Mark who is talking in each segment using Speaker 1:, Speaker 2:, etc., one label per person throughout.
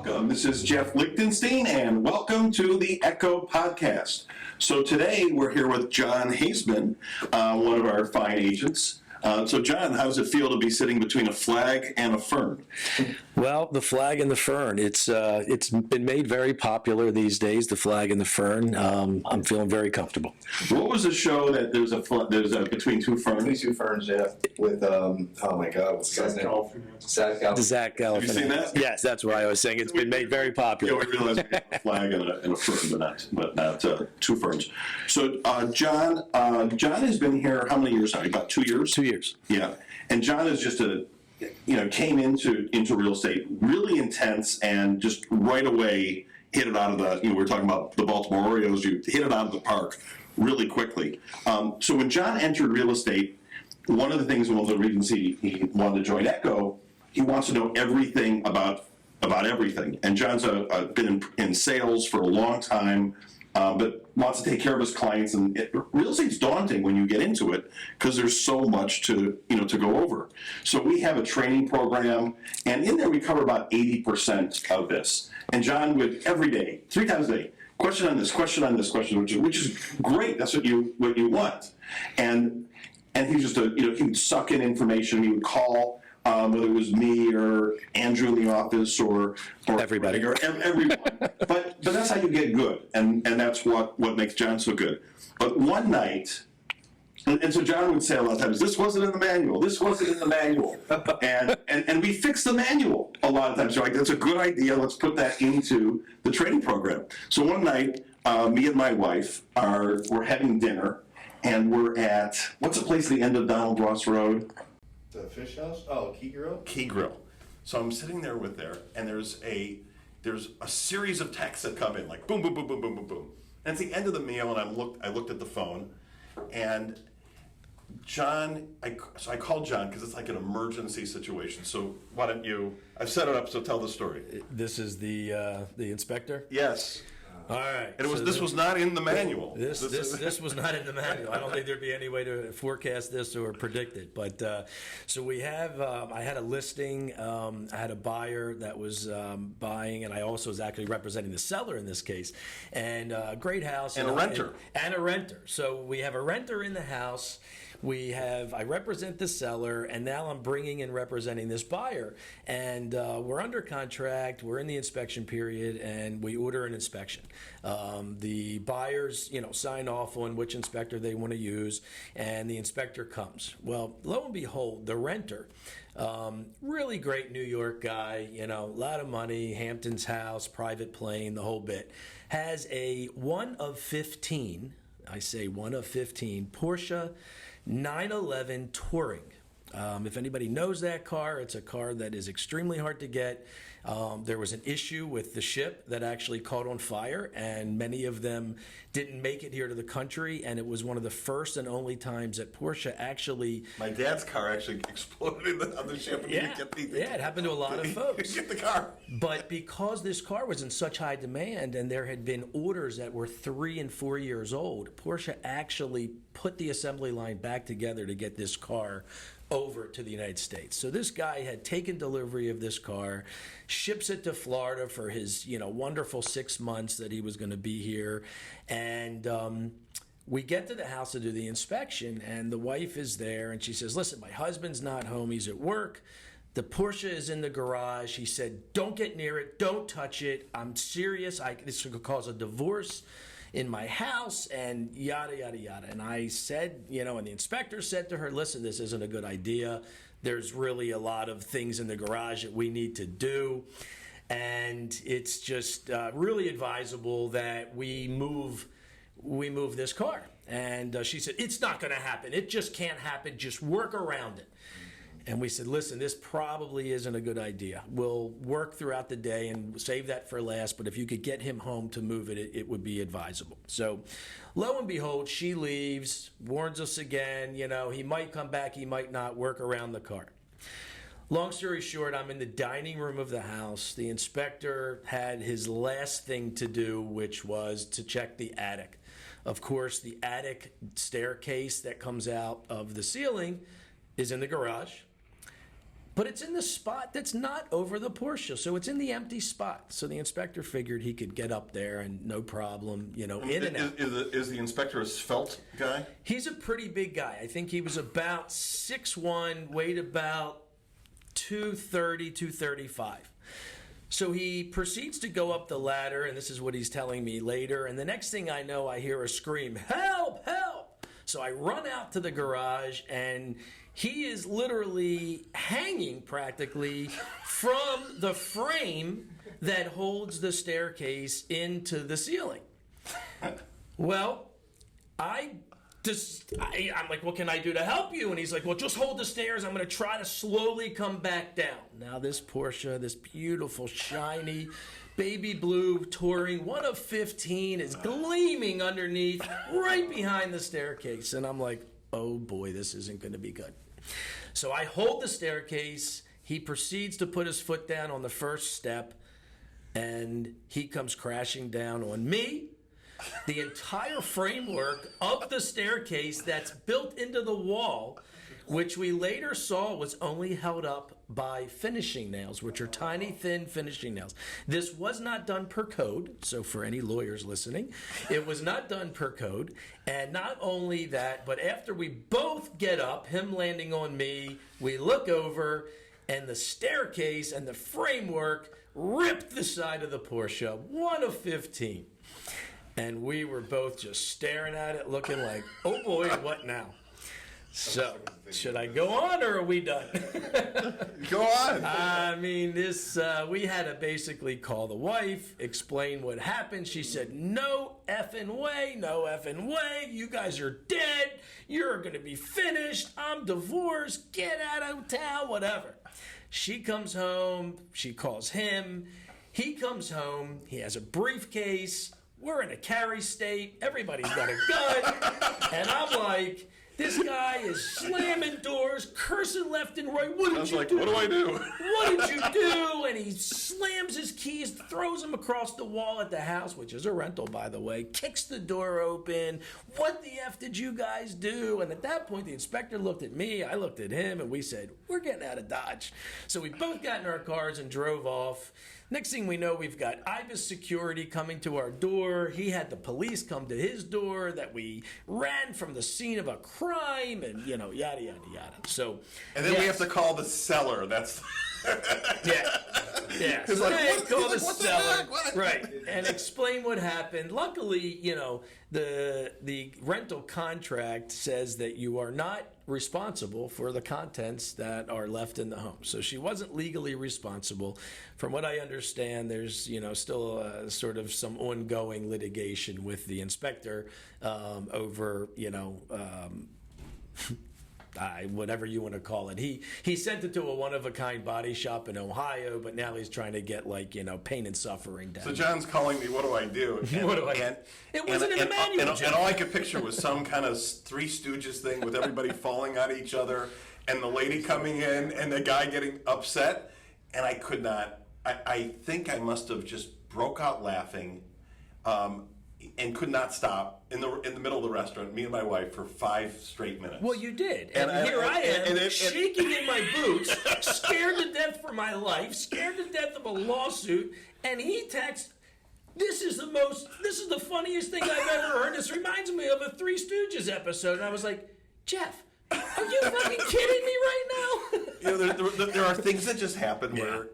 Speaker 1: welcome. This is Jeff Lichtenstein, and welcome to the Echo Podcast. So today we're here with Jon Hazman, one of our fine agents. So Jon, how does it feel to be sitting between a flag and a fern?
Speaker 2: Well, the flag and the fern. It's been made very popular these days. The flag and the fern. I'm feeling very comfortable.
Speaker 1: What was the show that there's a between two ferns?
Speaker 3: Between two ferns, yeah. With oh my God, what's his name? Zach Galifianakis.
Speaker 2: Zach Galifianakis.
Speaker 1: Have you seen that?
Speaker 2: Yes, that's why I was saying it's been made very popular.
Speaker 1: Yeah, we realized we have a flag and a fern, but not two ferns. So Jon has been here how many years now? About 2 years.
Speaker 2: 2 years.
Speaker 1: Yeah, and Jon is just came into real estate really intense and just right away hit it out of the, we were talking about the Baltimore Orioles, you hit it out of the park really quickly. So when Jon entered real estate, one of the reasons he wanted to join Echo, he wants to know everything about everything. And Jon's been in sales for a long time, but wants to take care of his clients. And real estate's daunting when you get into it because there's so much to go over. So we have a training program, and in there we cover about 80% of this. And Jon would every day, 3 times a day, question on this, which is great. That's what you want. And he just he would suck in information. He would call. Whether it was me or Andrew in the office or
Speaker 2: everybody
Speaker 1: or everyone, but that's how you get good, and that's what makes Jon so good. But one night, and so Jon would say a lot of times, "This wasn't in the manual. This wasn't in the manual," and we fixed the manual a lot of times. So like, that's a good idea. Let's put that into the training program. So one night, me and my wife we're having dinner, and we're at what's the place at the end of Donald Ross Road?
Speaker 3: The fish house? Oh, Key Grill?
Speaker 1: Key Grill. So I'm sitting there and there's a series of texts that come in, like boom, boom, boom, boom, boom, boom, boom. And it's the end of the meal, and I looked at the phone, and Jon, so I called Jon because it's like an emergency situation. So why don't I've set it up, so tell the story.
Speaker 2: This is the inspector?
Speaker 1: Yes.
Speaker 2: All right.
Speaker 1: And this was not in the manual.
Speaker 2: This was not in the manual. I don't think there'd be any way to forecast this or predict it. But so we have. I had a listing. I had a buyer that was buying, and I also was actually representing the seller in this case. And great house.
Speaker 1: And a renter.
Speaker 2: And a renter. So we have a renter in the house. I represent the seller, and now I'm bringing and representing this buyer. And we're under contract, we're in the inspection period, and we order an inspection. The buyers, sign off on which inspector they want to use, and the inspector comes. Well, lo and behold, the renter, really great New York guy, a lot of money, Hampton's house, private plane, the whole bit, has a 1 of 15, I say 1 of 15, Porsche 911 Touring. If anybody knows that car, it's a car that is extremely hard to get. There was an issue with the ship that actually caught on fire, and many of them didn't make it here to the country, and it was one of the first and only times that Porsche actually...
Speaker 1: My dad's car actually exploded on the ship. And
Speaker 2: it happened to a lot of folks.
Speaker 1: Get the car.
Speaker 2: But because this car was in such high demand, and there had been orders that were 3 and 4 years old, Porsche actually put the assembly line back together to get this car over to the United States. So this guy had taken delivery of this car, ships it to Florida for his, wonderful 6 months that he was going to be here. And we get to the house to do the inspection, and the wife is there, and she says, "Listen, my husband's not home. He's at work. The Porsche is in the garage." He said, "Don't get near it. Don't touch it. I'm serious. This could cause a divorce in my house," and yada, yada, yada. And I said, and the inspector said to her, "Listen, this isn't a good idea. There's really a lot of things in the garage that we need to do. And it's just really advisable that we move this car." And she said, "It's not going to happen. It just can't happen. Just work around it." And we said, "Listen, this probably isn't a good idea. We'll work throughout the day and save that for last, but if you could get him home to move it, it would be advisable." So lo and behold, she leaves, warns us again, he might come back, he might not, work around the car. Long story short, I'm in the dining room of the house. The inspector had his last thing to do, which was to check the attic. Of course, the attic staircase that comes out of the ceiling is in the garage. But it's in the spot that's not over the Porsche, so it's in the empty spot. So the inspector figured he could get up there and no problem, in and out.
Speaker 1: Is the inspector a svelte guy?
Speaker 2: He's a pretty big guy. I think he was about 6'1", weighed about 230, 235. So he proceeds to go up the ladder, and this is what he's telling me later. And the next thing I know, I hear a scream, "Help, help!" So I run out to the garage, and he is literally hanging practically from the frame that holds the staircase into the ceiling. Well, I'm like, "What can I do to help you?" And he's like, "Well, just hold the stairs. I'm going to try to slowly come back down." Now, this Porsche, this beautiful, shiny, baby blue touring, one of 15, is gleaming underneath, right behind the staircase. And I'm like, oh boy, this isn't going to be good. So I hold the staircase. He proceeds to put his foot down on the first step, and he comes crashing down on me. The entire framework of the staircase that's built into the wall, which we later saw was only held up by finishing nails, which are tiny, thin finishing nails. This was not done per code, so for any lawyers listening, it was not done per code. And not only that, but after we both get up, him landing on me, we look over, and the staircase and the framework ripped the side of the Porsche, one of 15. And we were both just staring at it, looking like, oh boy, what now? So, should I go on, or are we done?
Speaker 1: Go on.
Speaker 2: I mean, we had to basically call the wife, explain what happened. She said, no effing way, you guys are dead, you're going to be finished, I'm divorced, get out of town, whatever. She comes home, she calls him, he comes home, he has a briefcase, we're in a carry state, everybody's got a gun, and I'm like, this guy is slamming doors, cursing left and right. What did you do?
Speaker 1: What do I do?
Speaker 2: What did you do? And he slams his keys, throws them across the wall at the house, which is a rental, by the way, kicks the door open. What the F did you guys do? And at that point, the inspector looked at me, I looked at him, and we said, we're getting out of Dodge. So we both got in our cars and drove off. Next thing we know, we've got Ibis security coming to our door. He had the police come to his door, that we ran from the scene of a crime, and, yada, yada, yada. So,
Speaker 1: and then we have to call the seller. That's
Speaker 2: yeah. So
Speaker 1: like,
Speaker 2: then
Speaker 1: what,
Speaker 2: call the
Speaker 1: what
Speaker 2: seller,
Speaker 1: the heck?
Speaker 2: right, and explain what happened. Luckily, the rental contract says that you are not responsible for the contents that are left in the home. So she wasn't legally responsible. From what I understand, there's still sort of some ongoing litigation with the inspector over whatever you want to call it. He sent it to a one-of-a-kind body shop in Ohio, but now he's trying to get pain and suffering down.
Speaker 1: So John's calling me, what do I do? And,
Speaker 2: What do I do? It wasn't in the manual,
Speaker 1: and all I could picture was some kind of Three Stooges thing with everybody falling on each other, and the lady coming in, and the guy getting upset, and I could not. I think I must have just broke out laughing, and could not stop in the middle of the restaurant, me and my wife, for 5 straight minutes.
Speaker 2: Well, you did. And here I am, shaking in my boots, scared to death for my life, scared to death of a lawsuit, and he texts, this is the funniest thing I've ever heard. This reminds me of a Three Stooges episode. And I was like, Jeff, are you fucking kidding me right now?
Speaker 1: There are things that just happen where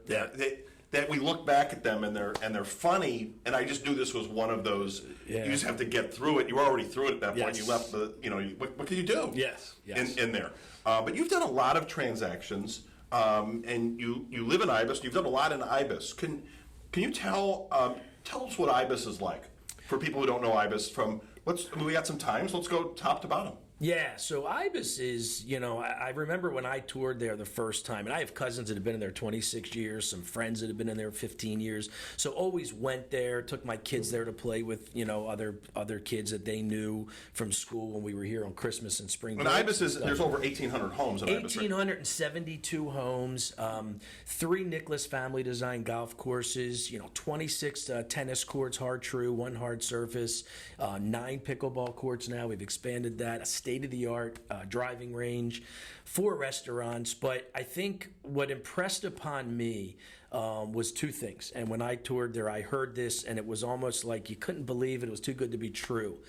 Speaker 1: that we look back at them and they're funny, and I just knew this was one of those.
Speaker 2: Yeah.
Speaker 1: You just have to get through it. You were already through it at that point.
Speaker 2: Yes.
Speaker 1: You left what can you do?
Speaker 2: Yes.
Speaker 1: In there. But you've done a lot of transactions, and you live in Ibis. You've done a lot in Ibis. Can you tell us what Ibis is like for people who don't know Ibis? We got some time, so let's go top to bottom.
Speaker 2: Yeah, so Ibis is, I remember when I toured there the first time, and I have cousins that have been in there 26 years, some friends that have been in there 15 years, so always went there, took my kids there to play with, other kids that they knew from school when we were here on Christmas and spring break.
Speaker 1: And Ibis there's over 1,800 homes in Ibis.
Speaker 2: 1,872 homes, 3 Nicholas family design golf courses, 26 tennis courts, hard true, 1 hard surface, 9 pickleball courts now. We've expanded that, a state-of-the-art driving range, 4 restaurants. But I think what impressed upon me was 2 things. And when I toured there, I heard this, and it was almost like you couldn't believe it. It was too good to be true.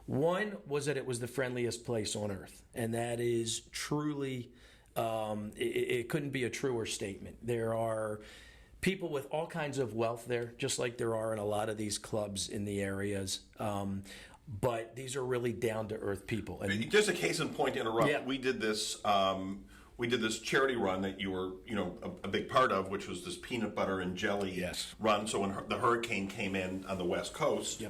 Speaker 2: One was that it was the friendliest place on earth, and that is truly, it couldn't be a truer statement. There are people with all kinds of wealth there, just like there are in a lot of these clubs in the areas. But these are really down-to-earth people. And
Speaker 1: just a case in point to interrupt.
Speaker 2: Yeah.
Speaker 1: We did this. We did this charity run that you were, a big part of, which was this peanut butter and jelly run. So when the hurricane came in on the West Coast,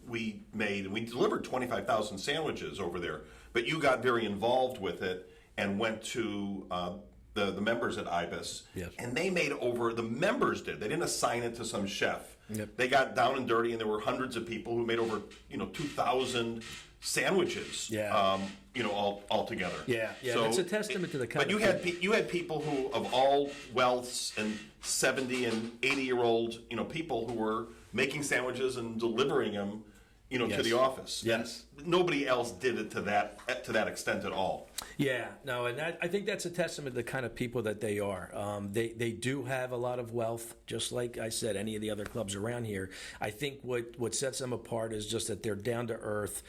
Speaker 1: we delivered 25,000 sandwiches over there. But you got very involved with it and went to the members at Ibis, and they made over. The members did. They didn't assign it to some chef. They got down and dirty, and there were hundreds of people who made over 2,000 sandwiches. All together.
Speaker 2: So it's a testament to the kind.
Speaker 1: But you had people who of all wealths and 70 and 80-year-old people who were making sandwiches and delivering them to the office.
Speaker 2: Yes.
Speaker 1: And nobody else did it to that extent at all.
Speaker 2: Yeah, no, and I think that's a testament to the kind of people that they are. They do have a lot of wealth, just like I said, any of the other clubs around here. I think what sets them apart is just that they're down to earth.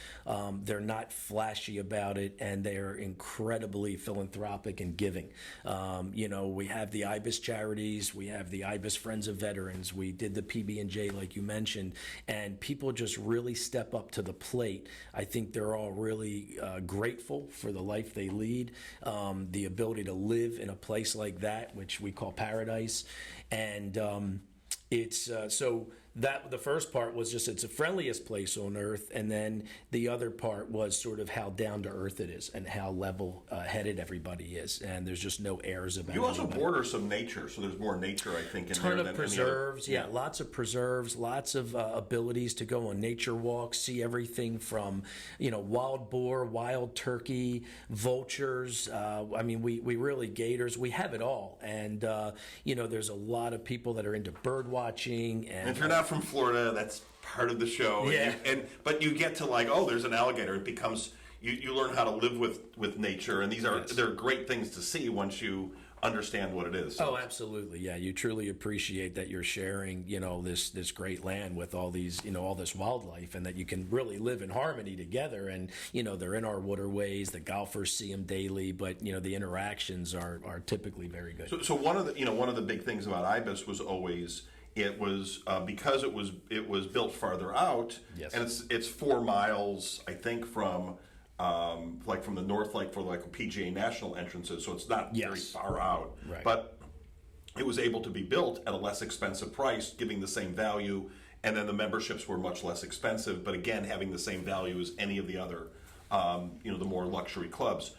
Speaker 2: They're not flashy about it, and they're incredibly philanthropic and giving. We have the Ibis charities, we have the Ibis Friends of Veterans, we did the PB&J like you mentioned, and people just really step up to the plate. I think they're all really grateful for the life they lead, the ability to live in a place like that, which we call paradise. And it's so that the first part was just it's the friendliest place on earth, and then the other part was sort of how down to earth it is and how level headed everybody is, and there's just no airs about it.
Speaker 1: You also border some nature, so there's more nature, I think, in there than
Speaker 2: ton of preserves,
Speaker 1: any other.
Speaker 2: lots of preserves, lots of abilities to go on nature walks, see everything from wild boar, wild turkey, vultures. We really gators. We have it all, and there's a lot of people that are into bird watching. And
Speaker 1: if you're not from Florida, that's part of the show.
Speaker 2: Yeah.
Speaker 1: But you get to there's an alligator. It becomes you learn how to live with nature, and they're great things to see once you understand what it is.
Speaker 2: Oh, absolutely. Yeah, you truly appreciate that you're sharing, this great land with all these, all this wildlife, and that you can really live in harmony together. And they're in our waterways. The golfers see them daily, but the interactions are typically very good.
Speaker 1: So one of the big things about Ibis was always. It was because it was built farther out, and it's 4 miles, I think, from from the north, for PGA National entrances, so it's not very far out.
Speaker 2: Right.
Speaker 1: But it was able to be built at a less expensive price, giving the same value, and then the memberships were much less expensive, but again having the same value as any of the other, the more luxury clubs.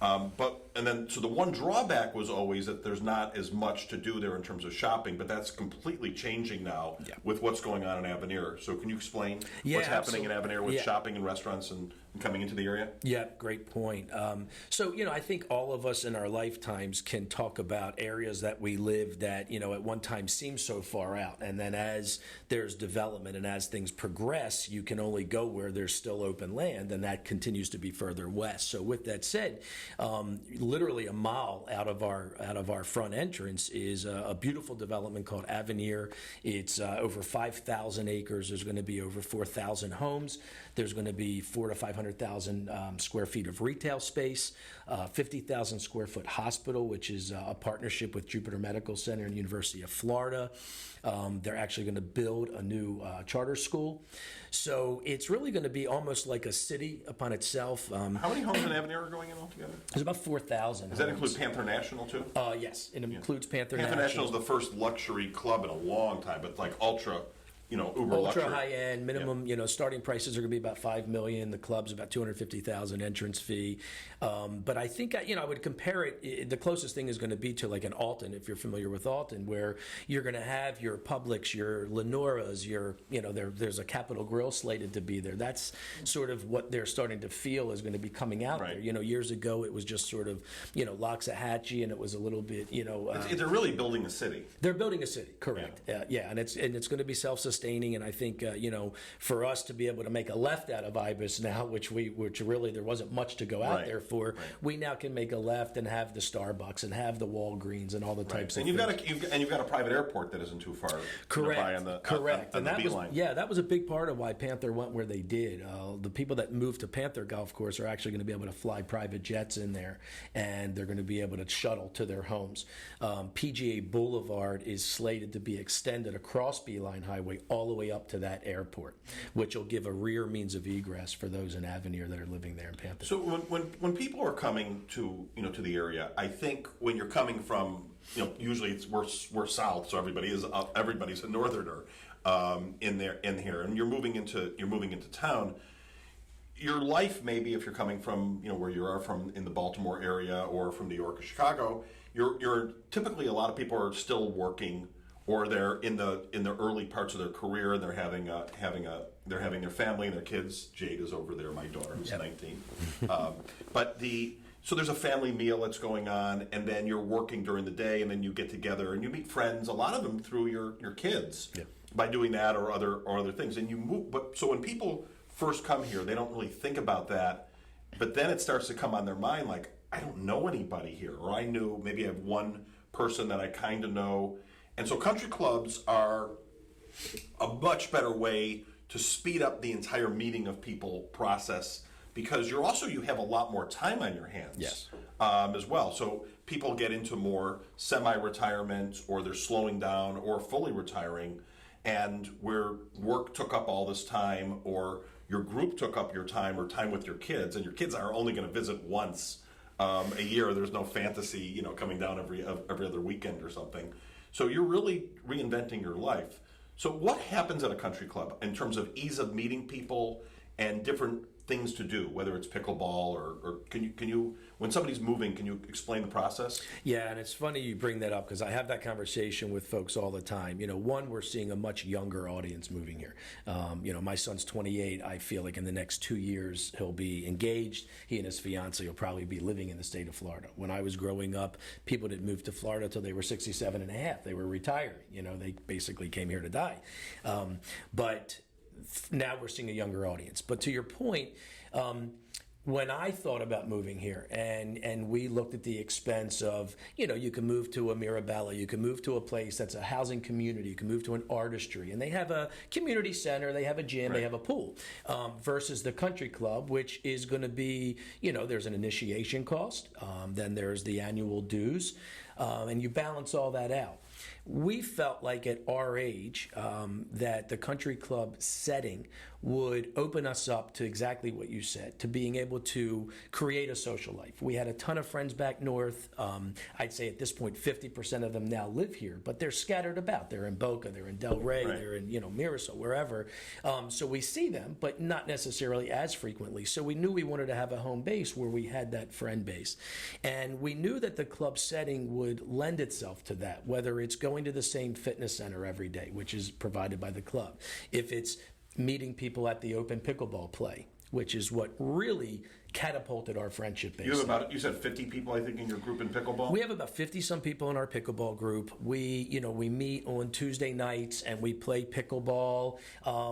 Speaker 1: So the one drawback was always that there's not as much to do there in terms of shopping, but that's completely changing now with what's going on in Avenir. So can you explain what's happening in Avenir with shopping and restaurants and coming into the area?
Speaker 2: Yeah, great point. I think all of us in our lifetimes can talk about areas that we live that, at one time seemed so far out. And then as there's development and as things progress, you can only go where there's still open land, and that continues to be further west. So with that said, literally a mile out of our front entrance is a beautiful development called Avenir. It's over 5,000 acres. There's going to be over 4,000 homes. There's going to be 400,000 to 500,000 square feet of retail space, 50,000 square foot hospital, which is a partnership with Jupiter Medical Center and University of Florida. They're actually going to build a new charter school. So it's really going to be almost like a city upon itself.
Speaker 1: How many homes in Avenir are going in altogether?
Speaker 2: There's about 4,000.
Speaker 1: Does that include Panther National too?
Speaker 2: Yes, it includes Panther National.
Speaker 1: Panther National is the first luxury club in a long time, but ultra uber
Speaker 2: ultra
Speaker 1: luxury.
Speaker 2: high end minimum. Starting prices are going to be about $5 million. The club's about $250,000 entrance fee. But I think I would compare it. The closest thing is going to be to like an Alton, if you're familiar with Alton, where you're going to have your Publix, your Lenoras, there's a Capitol Grill slated to be there. That's sort of what they're starting to feel is going to be coming out there. Years ago it was just sort of Loxahatchee, and it was a little bit
Speaker 1: they're really building a city.
Speaker 2: They're building a city, correct? Yeah, and it's going to be self-sustaining. sustaining, and I think for us to be able to make a left out of Ibis now, which really there wasn't much to go out there for, we now can make a left and have the Starbucks and have the Walgreens and all the types of
Speaker 1: things.
Speaker 2: And
Speaker 1: you've got a private airport that isn't too far.
Speaker 2: Correct.
Speaker 1: On the
Speaker 2: and that
Speaker 1: beeline.
Speaker 2: that was a big part of why Panther went where they did. The people that moved to Panther Golf Course are actually going to be able to fly private jets in there, and they're going to be able to shuttle to their homes. PGA Boulevard is slated to be extended across Beeline Highway all the way up to that airport, which will give a rear means of egress for those in Avenir that are living there in Panther.
Speaker 1: So when people are coming to the area, I think when you're coming from usually we're south, so everybody's a northerner in here, and you're moving into town. Your life, maybe if you're coming from where you are from in the Baltimore area or from New York or Chicago, you're typically, a lot of people are still working, or they're in the early parts of their career, and they're having their family and their kids. Jade is over there, my daughter, who's 19. So there's a family meal that's going on, and then you're working during the day, and then you get together and you meet friends, a lot of them through your kids, by doing that or other things, and you move. But so when people first come here, they don't really think about that, but then it starts to come on their mind, like, I don't know anybody here, or maybe I have one person that I kind of know. And so country clubs are a much better way to speed up the entire meeting of people process, because you have a lot more time on your hands as well. So people get into more semi-retirement, or they're slowing down, or fully retiring, and where work took up all this time, or your group took up your time, or time with your kids, and your kids are only going to visit once a year. There's no fantasy, coming down every other weekend or something. So you're really reinventing your life. So what happens at a country club in terms of ease of meeting people and different things to do, whether it's pickleball or can you when somebody's moving, can you explain the process?
Speaker 2: Yeah, and it's funny you bring that up, because I have that conversation with folks all the time. One, we're seeing a much younger audience moving here. My son's 28. I feel like in the next 2 years he'll be engaged. He and his fiance will probably be living in the state of Florida. When I was growing up, people didn't move to Florida till they were 67 and a half. They were retiring. They basically came here to die. But now we're seeing a younger audience. But to your point, when I thought about moving here, and we looked at the expense of, you can move to a Mirabella, you can move to a place that's a housing community, you can move to an artistry, and they have a community center, they have a gym, they have a pool, versus the country club, which is going to be, there's an initiation cost, then there's the annual dues, and you balance all that out. We felt like at our age that the country club setting would open us up to exactly what you said, to being able to create a social life. We had a ton of friends back north. I'd say at this point 50% of them now live here, but they're scattered about. They're in Boca, they're in Delray, they're in Mirasol, wherever. So we see them, but not necessarily as frequently. So we knew we wanted to have a home base where we had that friend base. And we knew that the club setting would lend itself to that, whether it's going to the same fitness center every day, which is provided by the club. If it's meeting people at the open pickleball play, which is what really catapulted our friendship base.
Speaker 1: You said 50 people, I think, in your group in pickleball?
Speaker 2: We have about 50-some people in our pickleball group. We meet on Tuesday nights and we play pickleball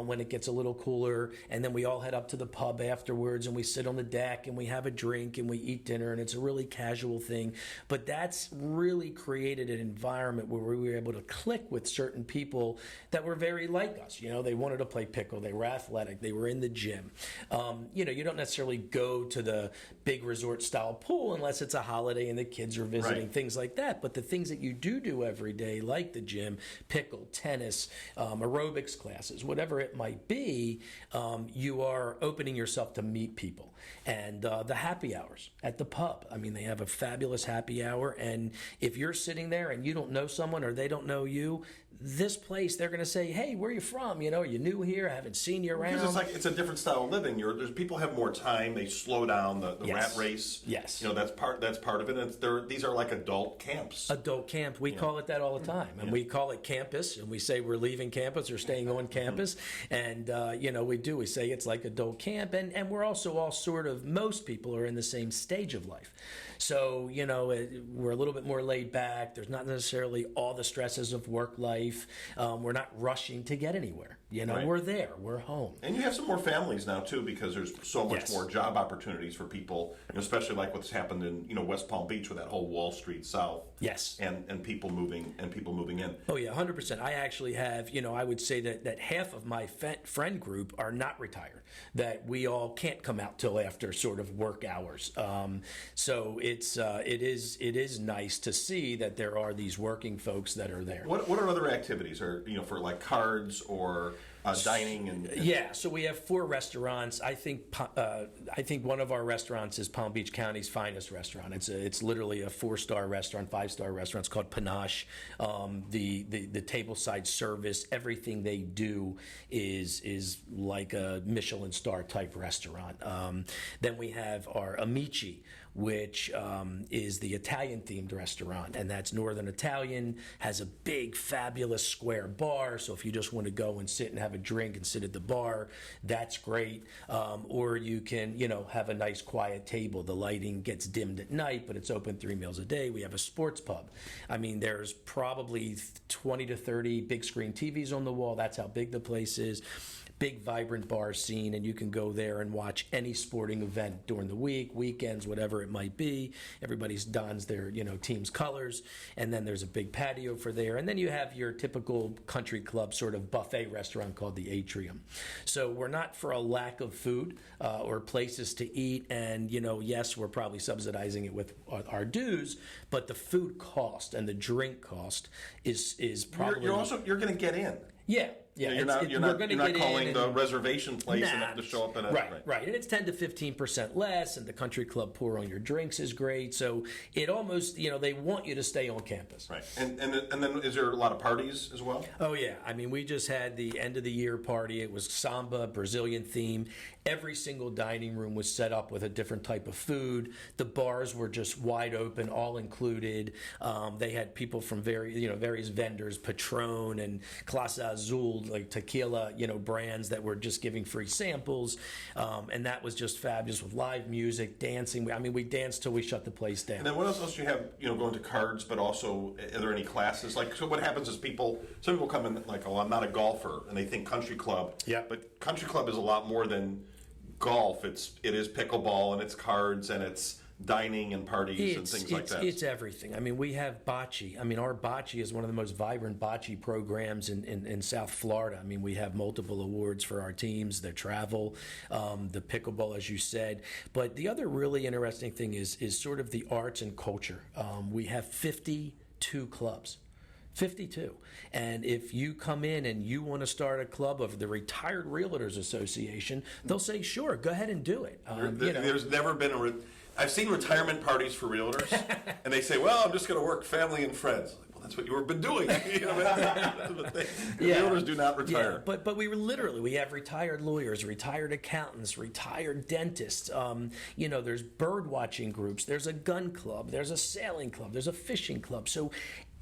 Speaker 2: when it gets a little cooler, and then we all head up to the pub afterwards and we sit on the deck and we have a drink and we eat dinner, and it's a really casual thing. But that's really created an environment where we were able to click with certain people that were very like us. They wanted to play pickle, they were athletic, they were in the gym. You don't necessarily go to the big resort style pool unless it's a holiday and the kids are visiting, things like that. But the things that you do every day, like the gym, pickle, tennis, aerobics classes, whatever it might be, you are opening yourself to meet people. And the happy hours at the pub, they have a fabulous happy hour, and if you're sitting there and you don't know someone or they don't know you, this place, they're going to say, hey, where are you from? Are you new here? I haven't seen you around.
Speaker 1: Because it's a different style of living. There's people have more time. They slow down the rat race.
Speaker 2: Yes.
Speaker 1: That's part of it. And these are like adult camps.
Speaker 2: Adult camp. We call it that all the time. And we call it campus. And we say we're leaving campus or staying on campus. And, we say it's like adult camp. And we're also all sort of, most people are in the same stage of life. So, we're a little bit more laid back. There's not necessarily all the stresses of work life. We're not rushing to get anywhere.
Speaker 1: Right.
Speaker 2: We're there. We're home.
Speaker 1: And you have some more families now too, because there's so much
Speaker 2: Yes.
Speaker 1: more job opportunities for people, especially like what's happened in West Palm Beach with that whole Wall Street South.
Speaker 2: Yes.
Speaker 1: And people moving in.
Speaker 2: Oh yeah, 100%. I actually have, I would say that half of my friend group are not retired. That we all can't come out till after sort of work hours. So it is nice to see that there are these working folks that are there.
Speaker 1: What are other activities, or for like cards or dining and
Speaker 2: Yeah, so we have 4 restaurants. I think one of our restaurants is Palm Beach County's finest restaurant. It's literally a 4-star restaurant, 5-star restaurant. It's called Panache. The tableside service, everything they do is like a Michelin star type restaurant. Then we have our Amici, which is the Italian themed restaurant, and that's Northern Italian, has a big fabulous square bar, so if you just want to go and sit and have a drink and sit at the bar, that's great. Or you can have a nice quiet table. The lighting gets dimmed at night, but it's open 3 meals a day. We have a sports pub. I mean, there's probably 20 to 30 big screen TVs on the wall. That's how big the place is. Big vibrant bar scene, and you can go there and watch any sporting event during the week, weekends, whatever it might be. Everybody's dons their team's colors, and then there's a big patio for there, and then you have your typical country club sort of buffet restaurant called the Atrium. So we're not for a lack of food or places to eat, and yes, we're probably subsidizing it with our dues, but the food cost and the drink cost is probably
Speaker 1: you're going to get in.
Speaker 2: Yeah.
Speaker 1: You're not calling the reservation place and have to show up in a
Speaker 2: right. And it's 10 to 15% less, and the country club pour on your drinks is great. So it almost they want you to stay on campus.
Speaker 1: Right. And then is there a lot of parties as well?
Speaker 2: Oh yeah. I mean, we just had the end of the year party. It was samba, Brazilian theme. Every single dining room was set up with a different type of food. The bars were just wide open, all included. They had people from various vendors, Patron and Clase Azul, like tequila, brands that were just giving free samples, and that was just fabulous with live music, dancing. I mean, we danced till we shut the place down.
Speaker 1: And then what else do you have? Going to cards, but also are there any classes? Like, so what happens is some people come in like, oh, I'm not a golfer, and they think country club.
Speaker 2: Yeah.
Speaker 1: But country club is a lot more than golf. It is pickleball, and it's cards, and it's dining and parties and things like that.
Speaker 2: It's everything. I mean, we have bocce. I mean, our bocce is one of the most vibrant bocce programs in South Florida. I mean, we have multiple awards for our teams, their travel, the pickleball, as you said. But the other really interesting thing is sort of the arts and culture. We have 52 clubs. 52. And if you come in and you want to start a club of the Retired Realtors Association, they'll say, sure, go ahead and do it.
Speaker 1: There's never been I've seen retirement parties for realtors, and they say, well, I'm just going to work family and friends. Like, well, that's what you've been doing. Realtors do not retire.
Speaker 2: Yeah, but we have retired lawyers, retired accountants, retired dentists. There's bird watching groups. There's a gun club. There's a sailing club. There's a fishing club. So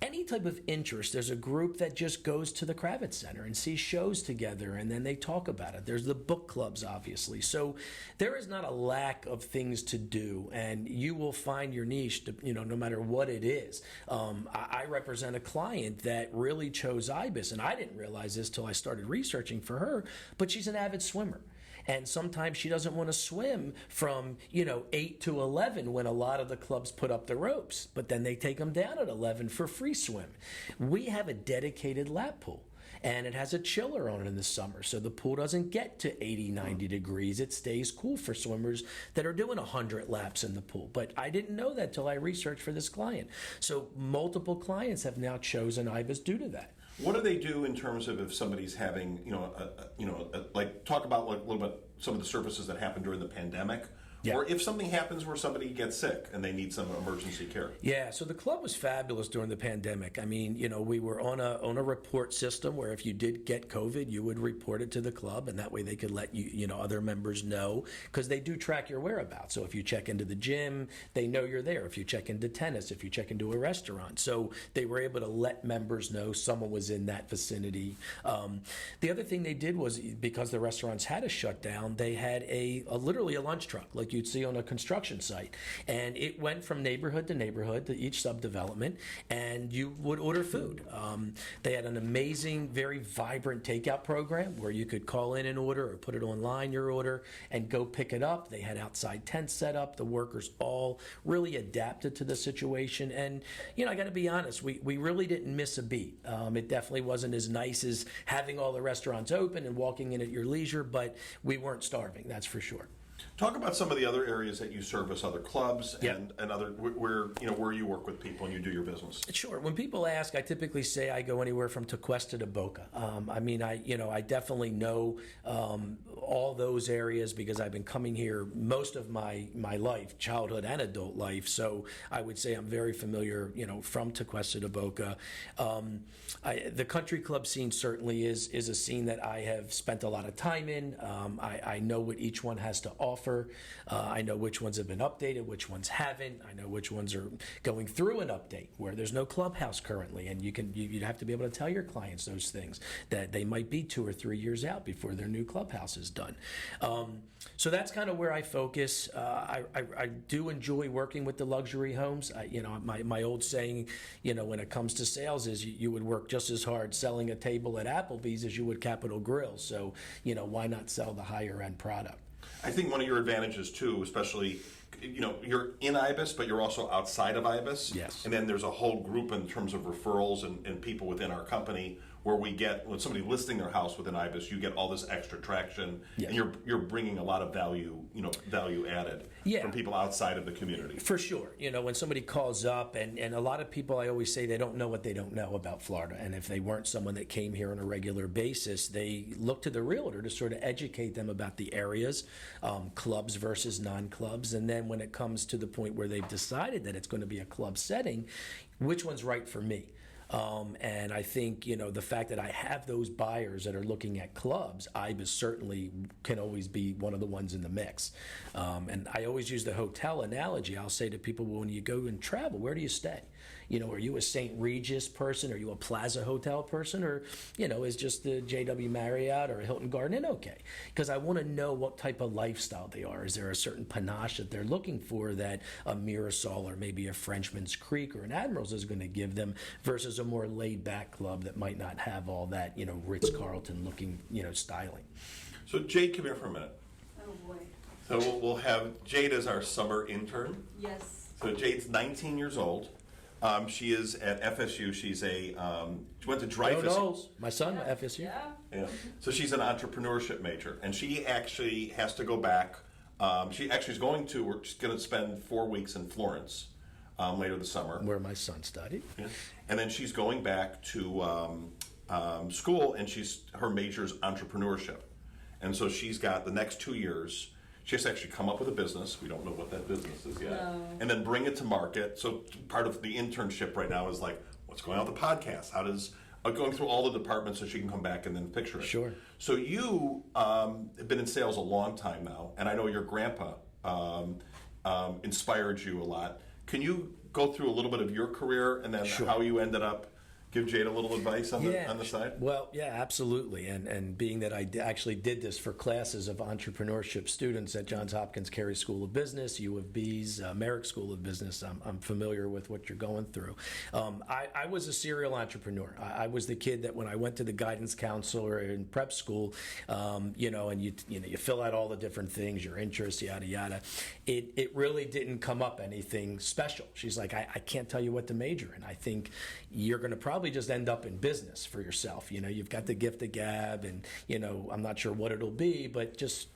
Speaker 2: any type of interest, there's a group that just goes to the Kravitz Center and sees shows together, and then they talk about it. There's the book clubs, obviously. So there is not a lack of things to do, and you will find your niche, no matter what it is. I represent a client that really chose Ibis, and I didn't realize this till I started researching for her, but she's an avid swimmer. And sometimes she doesn't want to swim from, 8 to 11 when a lot of the clubs put up the ropes. But then they take them down at 11 for free swim. We have a dedicated lap pool. And it has a chiller on it in the summer, so the pool doesn't get to 80, 90 degrees. It stays cool for swimmers that are doing 100 laps in the pool. But I didn't know that till I researched for this client. So multiple clients have now chosen Ibis due to that.
Speaker 1: What do they do in terms of if somebody's having, talk about like a little bit some of the services that happened during the pandemic,
Speaker 2: Yeah.
Speaker 1: or if something happens where somebody gets sick and they need some emergency care.
Speaker 2: Yeah, so the club was fabulous during the pandemic. I mean, we were on a report system where if you did get COVID, you would report it to the club, and that way they could let other members know, because they do track your whereabouts. So if you check into the gym, they know you're there. If you check into tennis, if you check into a restaurant, so they were able to let members know someone was in that vicinity. The other thing they did was, because the restaurants had a shutdown, they had literally a lunch truck like you'd see on a construction site, and it went from neighborhood to neighborhood to each subdevelopment, and you would order food. They had an amazing, very vibrant takeout program where you could call in an order or put it online, your order, and go pick it up. They had outside tents set up. The workers all really adapted to the situation, and I got to be honest, we really didn't miss a beat. It definitely wasn't as nice as having all the restaurants open and walking in at your leisure, but we weren't starving, that's for sure.
Speaker 1: Talk about some of the other areas that you service, other clubs,
Speaker 2: Yep.
Speaker 1: and other where you work with people and you do your business.
Speaker 2: Sure. When people ask, I typically say I go anywhere from Tequesta to Boca. I definitely know all those areas because I've been coming here most of my life, childhood and adult life. So I would say I'm very familiar, from Tequesta to Boca. The country club scene certainly is a scene that I have spent a lot of time in. I know what each one has to offer. I know which ones have been updated, which ones haven't. I know which ones are going through an update where there's no clubhouse currently, and you'd have to be able to tell your clients those things, that they might be 2 or 3 years out before their new clubhouse is done. So that's kind of where I focus. I do enjoy working with the luxury homes. My old saying, when it comes to sales, is you would work just as hard selling a table at Applebee's as you would Capitol Grill. So why not sell the higher end product?
Speaker 1: I think one of your advantages too, especially, you're in Ibis, but you're also outside of Ibis.
Speaker 2: Yes.
Speaker 1: And then there's a whole group in terms of referrals and people within our company where we get, when somebody listing their house within Ibis, you get all this extra traction,
Speaker 2: Yes.
Speaker 1: and you're bringing a lot of value, value added from people outside of the community.
Speaker 2: For sure. When somebody calls up, and a lot of people, I always say they don't know what they don't know about Florida. And if they weren't someone that came here on a regular basis, they look to the realtor to sort of educate them about the areas, clubs versus non-clubs. And then when it comes to the point where they've decided that it's going to be a club setting, which one's right for me? And I think, the fact that I have those buyers that are looking at clubs, Ibis certainly can always be one of the ones in the mix. And I always use the hotel analogy. I'll say to people, well, when you go and travel, where do you stay? Are you a St. Regis person? Are you a Plaza Hotel person? Or, is just the JW Marriott or a Hilton Garden Inn okay? Because I want to know what type of lifestyle they are. Is there a certain panache that they're looking for that a Mirasol or maybe a Frenchman's Creek or an Admiral's is going to give them versus a more laid-back club that might not have all that, Ritz-Carlton looking, styling.
Speaker 1: So Jade, come here for a minute.
Speaker 4: Oh boy.
Speaker 1: So we'll have Jade as our summer intern.
Speaker 4: Yes.
Speaker 1: So Jade's 19 years old. She is at FSU. She's she went to Dreyfus.
Speaker 2: Knowles, my son at FSU.
Speaker 4: Yeah.
Speaker 1: Yeah. So she's an entrepreneurship major, and she actually has to go back. She actually is going to. We're just going to spend 4 weeks in Florence later this summer,
Speaker 2: Where my son studied.
Speaker 1: yeah. And then she's going back to school, and her major is entrepreneurship, and so she's got the next 2 years. She has to actually come up with a business. We don't know what that business is yet.
Speaker 4: No.
Speaker 1: And then bring it to market. So part of the internship right now is like, what's going on with the podcast? How does going through all the departments so she can come back and then picture it.
Speaker 2: Sure.
Speaker 1: So you have been in sales a long time now, and I know your grandpa inspired you a lot. Can you go through a little bit of your career and then how you ended up? Give Jade a little advice on the side?
Speaker 2: Well, yeah, absolutely. And being that I actually did this for classes of entrepreneurship students at Johns Hopkins Carey School of Business, U of B's Merrick School of Business, I'm familiar with what you're going through. I was a serial entrepreneur. I was the kid that when I went to the guidance counselor in prep school, and you fill out all the different things, your interests, yada, yada. It really didn't come up anything special. She's like, I can't tell you what to major in. I think you're going to probably just end up in business for yourself. You've got the gift of gab, and I'm not sure what it'll be, but just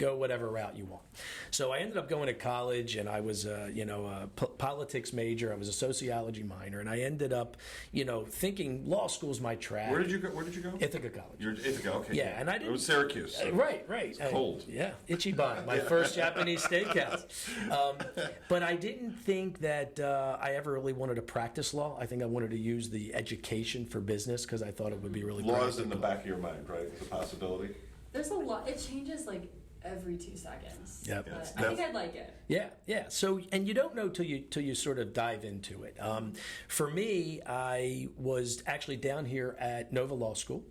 Speaker 2: go whatever route you want. So I ended up going to college, and I was a politics major. I was a sociology minor, and I ended up thinking law school's my track.
Speaker 1: Where did you go?
Speaker 2: Ithaca College.
Speaker 1: You're at Ithaca, okay.
Speaker 2: Yeah, and I didn't.
Speaker 1: It was Syracuse. So
Speaker 2: Right.
Speaker 1: It's cold.
Speaker 2: Yeah, Ichiban, my first Japanese steakhouse. But I didn't think that I ever really wanted to practice law. I think I wanted to use the education for business because I thought it would be really
Speaker 1: Law is
Speaker 2: practical.
Speaker 1: in the back of your mind, right? It's a possibility.
Speaker 4: There's a lot. It changes like every 2 seconds.
Speaker 2: Yep.
Speaker 4: But
Speaker 1: Yeah,
Speaker 4: I think I'd like it.
Speaker 2: Yeah. So, and you don't know till you sort of dive into it. For me, I was actually down here at Nova Law School,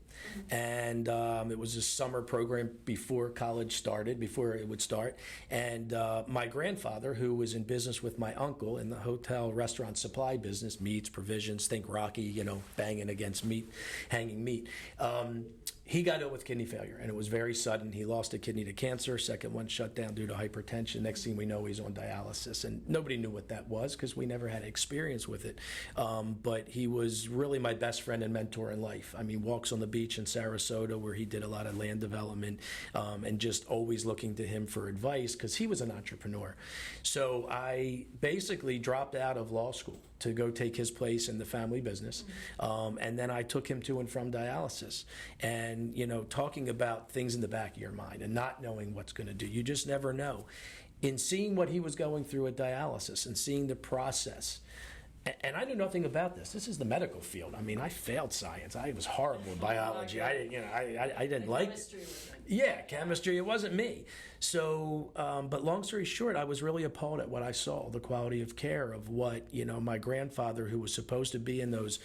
Speaker 2: and it was a summer program before college started, before it would start. And my grandfather, who was in business with my uncle in the hotel restaurant supply business, meats, provisions, think Rocky, banging against meat, hanging meat. He got ill with kidney failure, and it was very sudden. He lost a kidney to cancer. Second one shut down due to hypertension. Next thing we know, he's on dialysis, and nobody knew what that was because we never had experience with it. But he was really my best friend and mentor in life. I mean, walks on the beach in Sarasota where he did a lot of land development, and just always looking to him for advice because he was an entrepreneur. So I basically dropped out of law school to go take his place in the family business. And then I took him to and from dialysis. And, talking about things in the back of your mind and not knowing what's going to do. You just never know. In seeing what he was going through at dialysis and seeing the process, and I knew nothing about this. This is the medical field. I mean, I failed science. I was horrible in biology. I didn't like
Speaker 4: chemistry was it.
Speaker 2: Yeah, chemistry. It wasn't me. So, but long story short, I was really appalled at what I saw, the quality of care of what, my grandfather, who was supposed to be in those,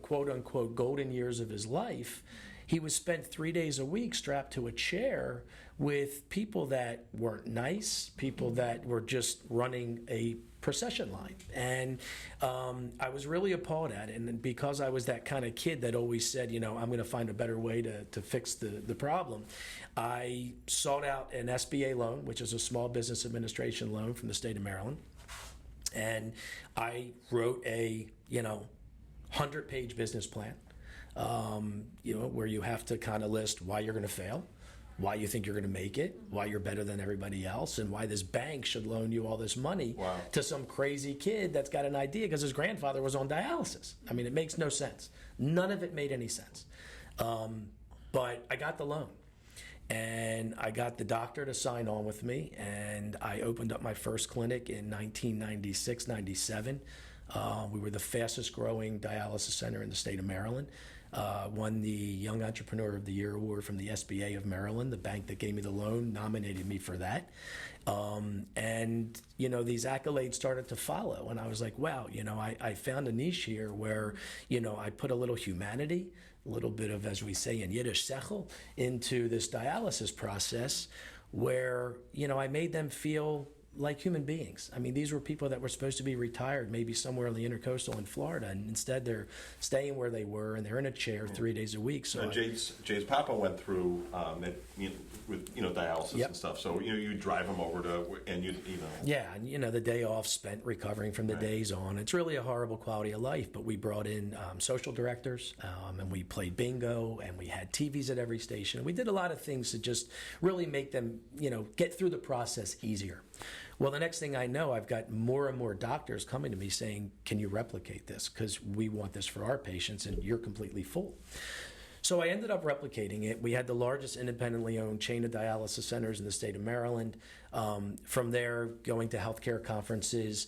Speaker 2: quote unquote, golden years of his life, he was spent 3 days a week strapped to a chair with people that weren't nice, people that were just running a procession line. And I was really appalled at it. And because I was that kind of kid that always said, I'm going to find a better way to fix the problem, I sought out an SBA loan, which is a small business administration loan from the state of Maryland. And I wrote a, 100-page business plan, where you have to kind of list why you're going to fail, why you think you're going to make it, why you're better than everybody else, and why this bank should loan you all this money to some crazy kid that's got an idea because his grandfather was on dialysis. I mean, it makes no sense. None of it made any sense. But I got the loan. And I got the doctor to sign on with me, and I opened up my first clinic in 1996, 97. We were the fastest growing dialysis center in the state of Maryland. Won the Young Entrepreneur of the Year award from the SBA of Maryland. The bank that gave me the loan nominated me for that. And, these accolades started to follow. And I was like, wow, I found a niche here where, I put a little humanity, a little bit of, as we say in Yiddish, sechel, into this dialysis process where, I made them feel like human beings. I mean, these were people that were supposed to be retired, maybe somewhere in the intercoastal in Florida, and instead they're staying where they were, and they're in a chair 3 days a week. So
Speaker 1: Jay's Papa went through with dialysis and stuff. So you drive him over to and
Speaker 2: Yeah, and the day off spent recovering from the days on. It's really a horrible quality of life. But we brought in social directors, and we played bingo, and we had TVs at every station. We did a lot of things to just really make them get through the process easier. Well, the next thing I know, I've got more and more doctors coming to me saying, can you replicate this? Because we want this for our patients, and you're completely full. So I ended up replicating it. We had the largest independently owned chain of dialysis centers in the state of Maryland. From there, going to healthcare conferences,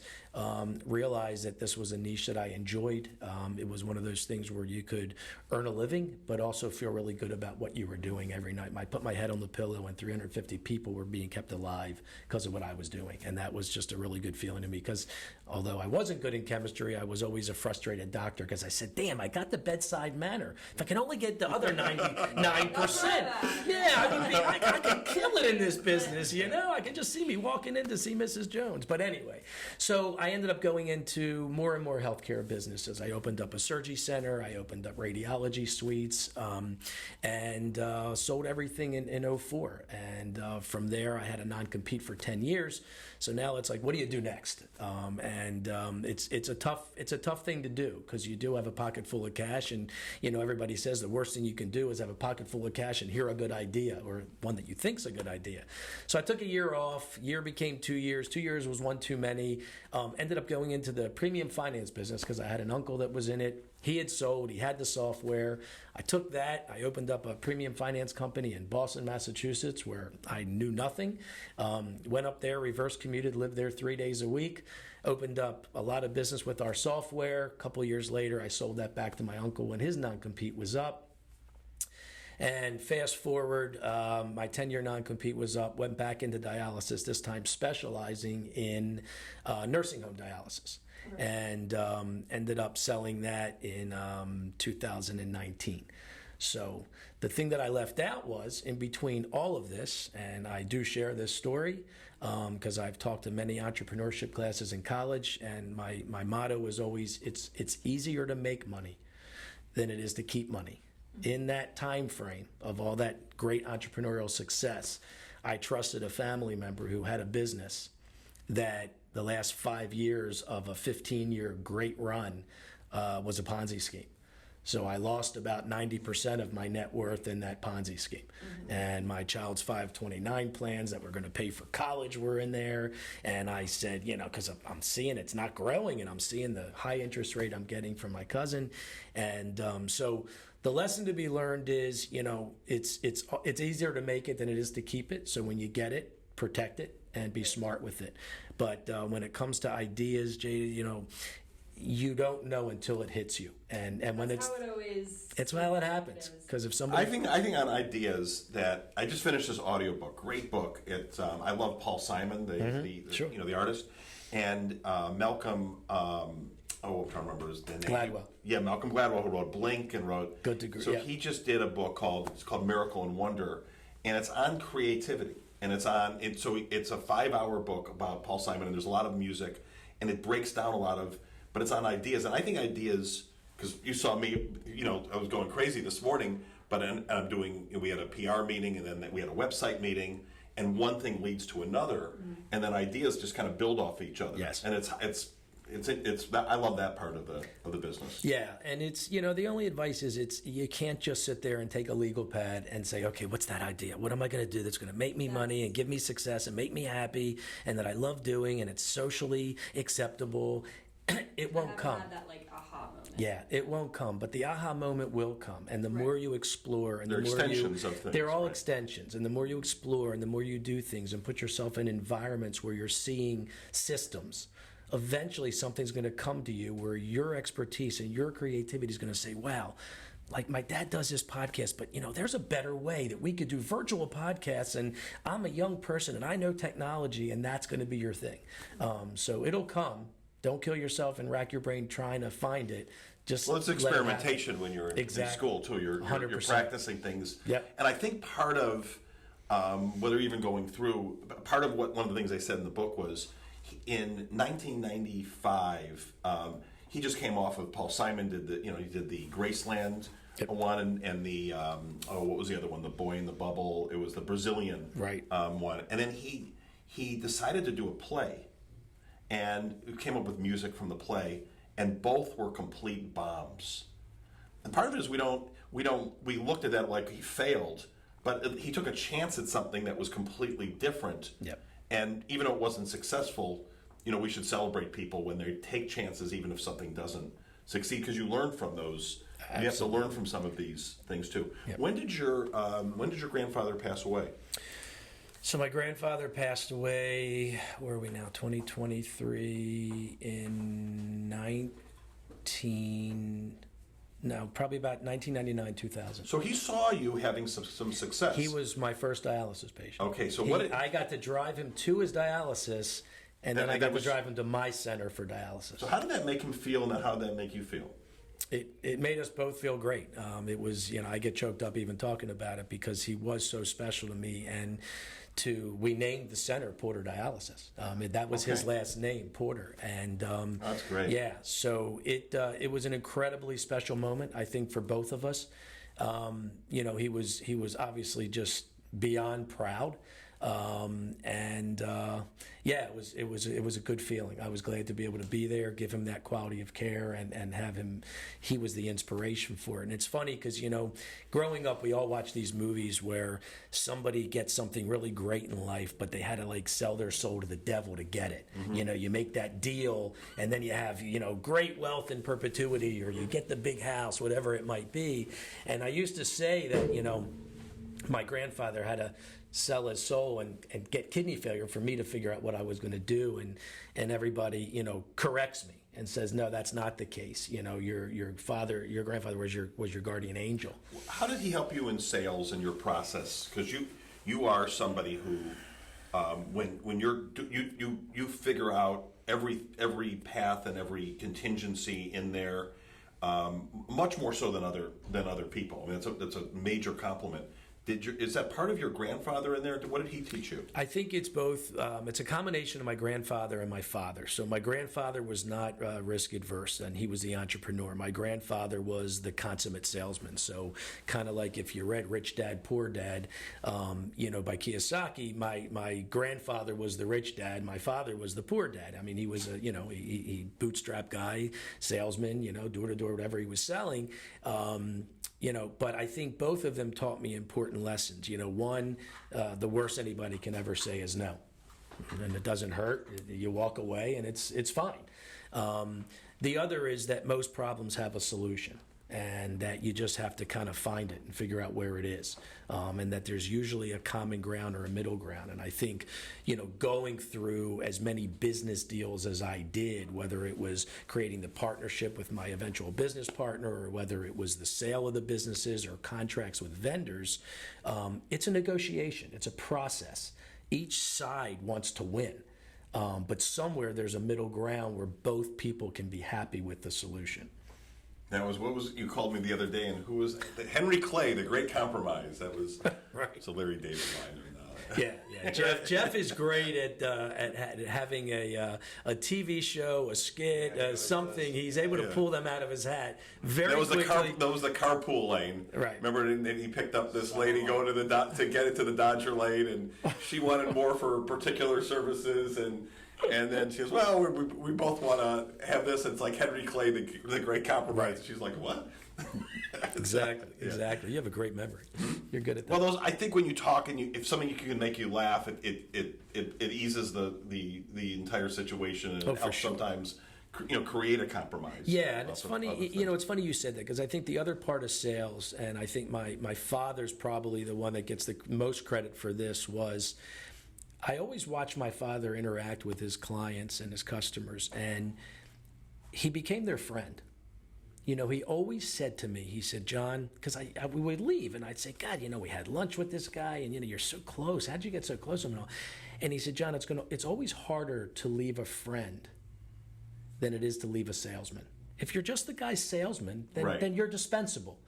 Speaker 2: realized that this was a niche that I enjoyed. It was one of those things where you could earn a living, but also feel really good about what you were doing every night. I put my head on the pillow, and 350 people were being kept alive because of what I was doing. And that was just a really good feeling to me because although I wasn't good in chemistry, I was always a frustrated doctor because I said, damn, I got the bedside manner. If I can only get the other 99%, yeah, I can kill it in this business, I can just see me walking in to see Mrs. Jones. But anyway, so I ended up going into more and more healthcare businesses. I opened up a surgery center. I opened up radiology suites, and sold everything in '04. And from there, I had a non-compete for 10 years. So now it's like, what do you do next? It's a tough thing to do, because you do have a pocket full of cash, and everybody says the worst thing you can do is have a pocket full of cash and hear a good idea, or one that you think's a good idea. So I took a year off. Year became 2 years. 2 years was one too many. Ended up going into the premium finance business because I had an uncle that was in it. He had sold. He had the software. I took that. I opened up a premium finance company in Boston, Massachusetts, where I knew nothing. Went up there, reverse commuted, lived there 3 days a week. Opened up a lot of business with our software. A couple of years later, I sold that back to my uncle when his non-compete was up. And fast forward, my 10-year non-compete was up, went back into dialysis, this time specializing in nursing home dialysis. Right. And ended up selling that in 2019. So the thing that I left out was, in between all of this, and I do share this story because I've talked to many entrepreneurship classes in college, and my motto was always, it's easier to make money than it is to keep money. In that time frame of all that great entrepreneurial success, I trusted a family member who had a business that the last 5 years of a 15-year great run was a Ponzi scheme. So I lost about 90% of my net worth in that Ponzi scheme. Mm-hmm. And my child's 529 plans that were going to pay for college were in there. And I said, because I'm seeing it's not growing, and I'm seeing the high interest rate I'm getting from my cousin. And so the lesson to be learned is, it's easier to make it than it is to keep it. So when you get it, protect it and be smart with it. But when it comes to ideas, Jada, you don't know until it hits you, and when
Speaker 4: it's how it always.
Speaker 2: It's how it happens. Because if somebody,
Speaker 1: I think on ideas that I just finished this audiobook, great book. It's I love Paul Simon,
Speaker 2: Sure.
Speaker 1: the artist, and Malcolm. I'm trying to remember his name.
Speaker 2: Gladwell.
Speaker 1: Yeah, Malcolm Gladwell, who wrote Blink and wrote.
Speaker 2: Good degree.
Speaker 1: So
Speaker 2: yeah.
Speaker 1: he just did a book called Miracle and Wonder, and it's on creativity, and it's on it. So it's a 5-hour book about Paul Simon, and there's a lot of music, and it breaks down a lot of. But it's on ideas, and I think ideas, because you saw me, I was going crazy this morning, but we had a PR meeting, and then we had a website meeting, and one thing leads to another, and then ideas just kind of build off each other.
Speaker 2: Yes.
Speaker 1: And it's I love that part of the business.
Speaker 2: Yeah, and it's, the only advice is you can't just sit there and take a legal pad and say, okay, what's that idea? What am I going to do that's going to make me money and give me success and make me happy and that I love doing and it's socially acceptable? It won't come.
Speaker 4: Had that aha moment.
Speaker 2: Yeah, it won't come, but the aha moment will come. And the more you explore, and
Speaker 1: they're
Speaker 2: the more
Speaker 1: extensions of things.
Speaker 2: They're all extensions, and the more you explore, and the more you do things, and put yourself in environments where you're seeing systems. Eventually, something's going to come to you where your expertise and your creativity is going to say, "Wow." Like my dad does this podcast, but there's a better way that we could do virtual podcasts, and I'm a young person and I know technology, and that's going to be your thing. So it'll come. Don't kill yourself and rack your brain trying to find it. Just
Speaker 1: it's experimentation when you're in school too. You're practicing things.
Speaker 2: Yep.
Speaker 1: And I think part of whether even going through, part of one of the things I said in the book was in 1995 he just came off of Paul Simon did the Graceland one and the what was the other one, the Boy in the Bubble. It was the Brazilian one, and then he decided to do a play. And we came up with music from the play, and both were complete bombs. And part of it is we looked at that like he failed, but he took a chance at something that was completely different.
Speaker 2: Yep.
Speaker 1: And even though it wasn't successful, we should celebrate people when they take chances, even if something doesn't succeed, because you learn from those. Absolutely. You have to learn from some of these things too. Yep. When did your grandfather pass away?
Speaker 2: So my grandfather passed away, where are we now, 2023, probably about 1999, 2000.
Speaker 1: So he saw you having some success.
Speaker 2: He was my first dialysis patient.
Speaker 1: Okay, so
Speaker 2: I got to drive him to his dialysis, and then I got to drive him to my center for dialysis.
Speaker 1: So how did that make him feel, and how did that make you feel?
Speaker 2: It made us both feel great. It was, I get choked up even talking about it because he was so special to me, and we named the center Porter Dialysis. That was his last name, Porter. And
Speaker 1: That's great.
Speaker 2: Yeah, so it was an incredibly special moment, I think, for both of us. He was obviously just beyond proud. It was a good feeling. I was glad to be able to be there, give him that quality of care, and have him. He was the inspiration for it. And it's funny because growing up, we all watch these movies where somebody gets something really great in life, but they had to sell their soul to the devil to get it. Mm-hmm. You make that deal, and then you have great wealth in perpetuity, or you get the big house, whatever it might be. And I used to say that my grandfather had to sell his soul and get kidney failure for me to figure out what I was going to do, and everybody corrects me and says, no, that's not the case. Your grandfather was your guardian angel.
Speaker 1: How did he help you in sales and your process? Because you are somebody who when you figure out every path and every contingency in there, much more so than other people. I mean, that's a major compliment. Is that part of your grandfather in there? What did he teach you?
Speaker 2: I think it's both. It's a combination of my grandfather and my father. So my grandfather was not risk adverse, and he was the entrepreneur. My grandfather was the consummate salesman. So kind of like if you read Rich Dad, Poor Dad, by Kiyosaki, my grandfather was the rich dad. My father was the poor dad. I mean, he was he bootstrap guy, salesman, door to door, whatever he was selling. But I think both of them taught me important lessons. One, the worst anybody can ever say is no, and it doesn't hurt. You walk away, and it's fine. The other is that most problems have a solution, and that you just have to kind of find it and figure out where it is, and that there's usually a common ground or a middle ground. And I think, going through as many business deals as I did, whether it was creating the partnership with my eventual business partner, or whether it was the sale of the businesses or contracts with vendors, it's a negotiation. It's a process. Each side wants to win. But somewhere there's a middle ground where both people can be happy with the solution.
Speaker 1: That was what was you called me the other day, and who was Henry Clay, The Great Compromise? That was
Speaker 2: right.
Speaker 1: It's a Larry David line.
Speaker 2: Yeah. Jeff is great at having a TV show, a skit, something. He's able to pull them out of his hat very quickly.
Speaker 1: That was the carpool lane.
Speaker 2: Right.
Speaker 1: Remember, and he picked up this lady going to to get it to the Dodger lane, and she wanted more for particular services, and then she goes, well, we both want to have this. It's like Henry Clay, the Great Compromise. Right. She's like, what?
Speaker 2: Exactly. You have a great memory. You're good at that.
Speaker 1: Well, I think when you talk and if something can make you laugh, it eases the entire situation, and it helps sometimes create a compromise.
Speaker 2: Yeah, and it's funny. It's funny you said that, because I think the other part of sales, and I think my father's probably the one that gets the most credit for this, was I always watched my father interact with his clients and his customers, and he became their friend. He always said to me, he said, John, because we would leave, and I'd say, God, we had lunch with this guy, and you're so close. How'd you get so close to him? And he said, John, it's always harder to leave a friend than it is to leave a salesman. If you're just the guy's salesman, then you're dispensable.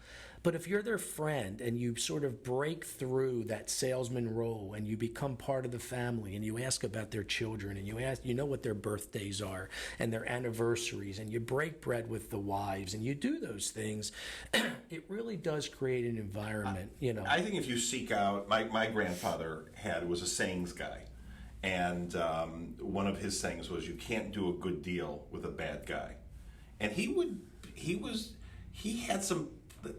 Speaker 2: But if you're their friend and you sort of break through that salesman role and you become part of the family, and you ask about their children, and you know what their birthdays are and their anniversaries, and you break bread with the wives, and you do those things, it really does create an environment.
Speaker 1: I think if you seek out, my grandfather was a sayings guy, and one of his sayings was, you can't do a good deal with a bad guy. And he had some,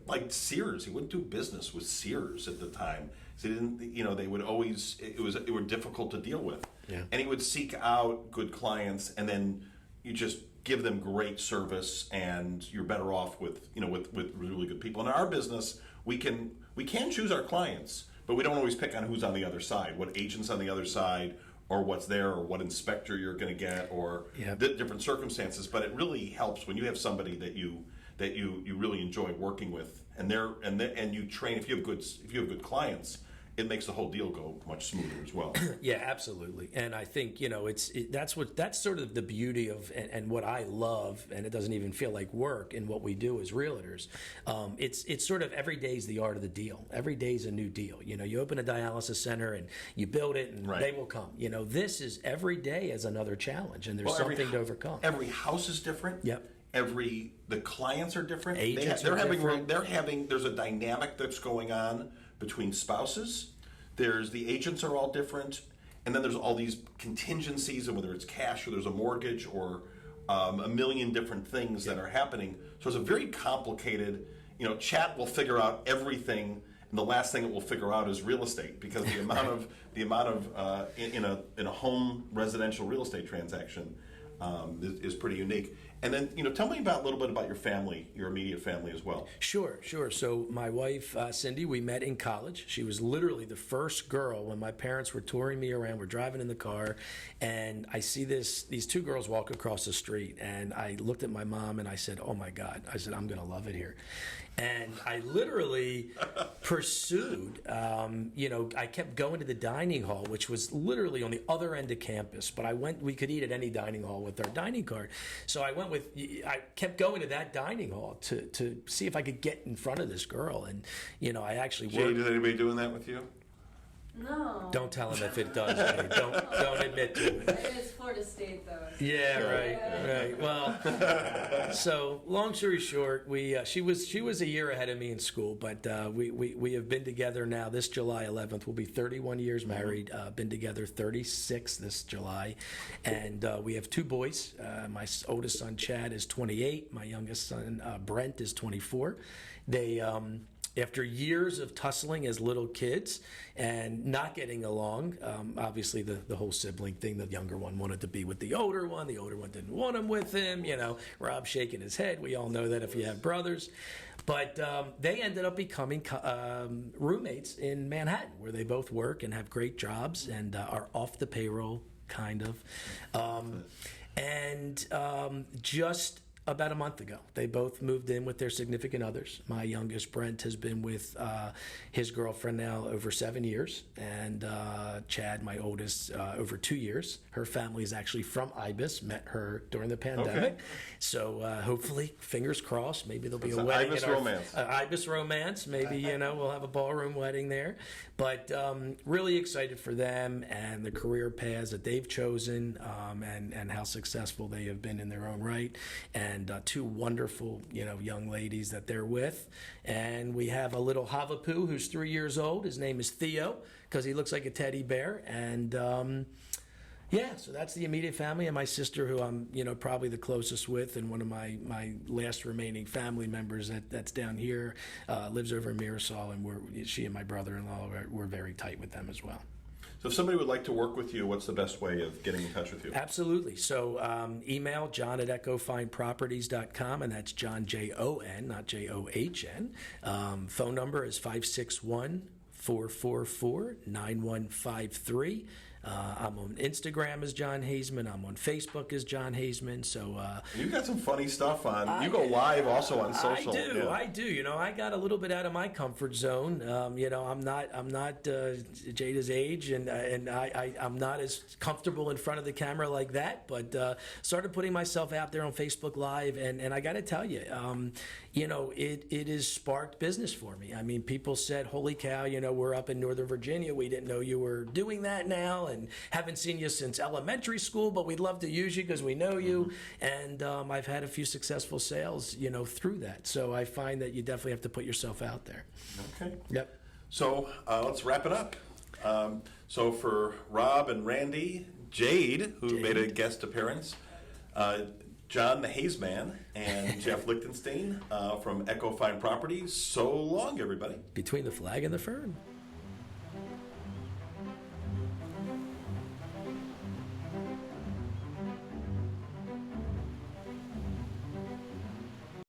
Speaker 1: like Sears, he wouldn't do business with Sears at the time. So he didn't, they would always, it were difficult to deal with. Yeah. And he would seek out good clients, and then you just give them great service, and you're better off with really good people. In our business, we can choose our clients, but we don't always pick on who's on the other side, what agent's on the other side, or what's there, or what inspector you're going to get, or different circumstances. But it really helps when you have somebody that you really enjoy working with, and you train. If you have good clients, it makes the whole deal go much smoother as well.
Speaker 2: Yeah, absolutely. And I think, that's sort of the beauty of, and what I love, and it doesn't even feel like work in what we do as realtors. It's sort of every day is the art of the deal. Every day is a new deal. You open a dialysis center and you build it and
Speaker 1: Right.
Speaker 2: they will come. This is every day is another challenge, and there's something to overcome.
Speaker 1: Every house is different.
Speaker 2: Yep.
Speaker 1: The clients are different.
Speaker 2: Agents
Speaker 1: They're
Speaker 2: are
Speaker 1: having
Speaker 2: different.
Speaker 1: there's a dynamic that's going on between spouses. There's the agents are all different, and then there's all these contingencies, and whether it's cash or there's a mortgage or a million different things that are happening. So it's a very complicated. Chat will figure out everything, and the last thing it will figure out is real estate, because the amount of in a home residential real estate transaction is pretty unique. And then, tell me a little bit about your family, your immediate family as well.
Speaker 2: Sure. So my wife, Cindy, we met in college. She was literally the first girl when my parents were touring me around. We're driving in the car, and I see these two girls walk across the street, and I looked at my mom and I said, "Oh my God!" I said, "I'm going to love it here." And I literally pursued, I kept going to the dining hall, which was literally on the other end of campus. But we could eat at any dining hall with our dining card. So I kept going to that dining hall to see if I could get in front of this girl. And, I actually worked.
Speaker 1: Jade, is anybody doing that with you?
Speaker 4: No.
Speaker 2: Don't tell him if it does. Jay. Don't admit to it.
Speaker 4: It's Florida State, though.
Speaker 2: Yeah, right. Well, so long story short, she was a year ahead of me in school, but we have been together now. This July 11th, we'll be 31 years married. Been together 36 this July, and we have two boys. My oldest son Chad is 28. My youngest son Brent is 24. They. After years of tussling as little kids and not getting along, obviously the whole sibling thing, the younger one wanted to be with the older one didn't want him with him, Rob shaking his head. We all know that if you have brothers. But they ended up becoming roommates in Manhattan, where they both work and have great jobs and are off the payroll, kind of. Just about a month ago, they both moved in with their significant others. My youngest, Brent, has been with his girlfriend now over 7 years, and Chad, my oldest, over 2 years. Her family is actually from Ibis, met her during the pandemic.
Speaker 1: Okay.
Speaker 2: So hopefully, fingers crossed, maybe there'll be
Speaker 1: It's
Speaker 2: a
Speaker 1: an
Speaker 2: wedding.
Speaker 1: Ibis romance.
Speaker 2: Ibis romance. Maybe, we'll have a ballroom wedding there. But really excited for them and the career paths that they've chosen, and how successful they have been in their own right. And two wonderful, young ladies that they're with. And we have a little Havapoo who's 3 years old. His name is Theo because he looks like a teddy bear. And so that's the immediate family, and my sister, who I'm, probably the closest with, and one of my last remaining family members that's down here, lives over in Mirasol, and she and my brother-in-law, we're very tight with them as well.
Speaker 1: So if somebody would like to work with you, what's the best way of getting in touch with you?
Speaker 2: Absolutely. So email john@echofineproperties.com, and that's John, Jon, not John. Phone number is 561-444-9153. I'm on Instagram as Jon Hazman. I'm on Facebook as Jon Hazman. So
Speaker 1: You've got some funny stuff on. You go live also on social.
Speaker 2: I do. I got a little bit out of my comfort zone. I'm not Jada's age, and I'm not as comfortable in front of the camera like that. But started putting myself out there on Facebook Live, and I got to tell you, it has sparked business for me. I mean, people said, "Holy cow! We're up in Northern Virginia. We didn't know you were doing that now." And haven't seen you since elementary school, but we'd love to use you because we know you. And I've had a few successful sales, through that. So I find that you definitely have to put yourself out there.
Speaker 1: Okay.
Speaker 2: Yep.
Speaker 1: So let's wrap it up. So for Rob and Randy, Jade, who made a guest appearance, Jon the Hazman, and Jeff Lichtenstein from Echo Fine Properties. So long, everybody.
Speaker 2: Between the flag and the fern.